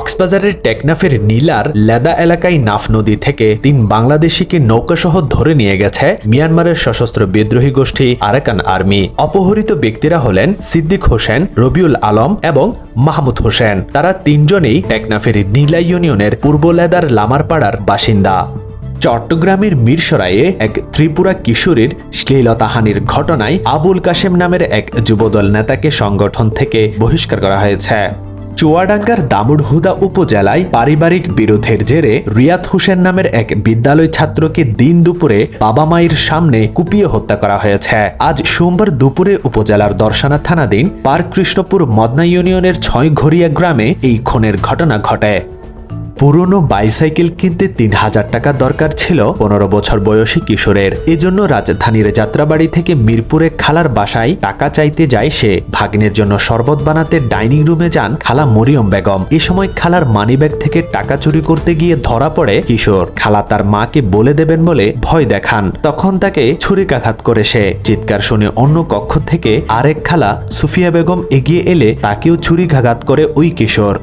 কক্সবাজারের টেকনাফের নীলার লেদা এলাকায় নাফ নদী থেকে ৩ বাংলাদেশিকে নৌকাসহ ধরে নিয়ে গেছে মিয়ানমারের সশস্ত্র বিদ্রোহী গোষ্ঠী আরাকান আর্মি। অপহৃত ব্যক্তিরা হলেন সিদ্দিক হোসেন, রবিউল আলম এবং মাহমুদ হোসেন। তারা ৩ জনেই টেকনাফের নীলা ইউনিয়নের পূর্ব লেদার লামারপাড়ার বাসিন্দা। চট্টগ্রামের মিরসরাইয়ে এক ত্রিপুরা কিশোরীর শ্লীলতাহানির ঘটনায় আবুল কাশেম নামের এক যুবদল নেতাকে সংগঠন থেকে বহিষ্কার করা হয়েছে। চুয়াডাঙ্গার দামুড়হুদা উপজেলায় পারিবারিক বিরোধের জেরে রিয়াদ হোসেন নামের এক বিদ্যালয় ছাত্রকে দিন দুপুরে বাবা মায়ের সামনে কুপিয়ে হত্যা করা হয়েছে। আজ সোমবার দুপুরে উপজেলার দর্শনা থানাধীন পার্ক কৃষ্ণপুর মদনা ইউনিয়নের ৬ ঘরিয়া গ্রামে এই খুনের ঘটনা ঘটে। পুরনো বাইসাইকেল কিনতে ৩,০০০ টাকা দরকার ছিল ১৫ বছর বয়সী কিশোরের। এজন্য রাজধানীর যাত্রাবাড়ি থেকে মিরপুরে খালার বাসায় টাকা চাইতে যায় সে। ভাগ্নের জন্য শরবত বানাতে ডাইনিং রুমে যান খালা মরিয়ম বেগম। এ সময় খালার মানিব্যাগ থেকে টাকা চুরি করতে গিয়ে ধরা পড়ে কিশোর। খালা তার মাকে বলে দেবেন বলে ভয় দেখান। তখন তাকে ছুরিকাঘাত করে সে। চিৎকার শুনে অন্য কক্ষ থেকে আরেক খালা সুফিয়া বেগম এগিয়ে এলে তাকেও ছুরিকাঘাত করে ওই কিশোর।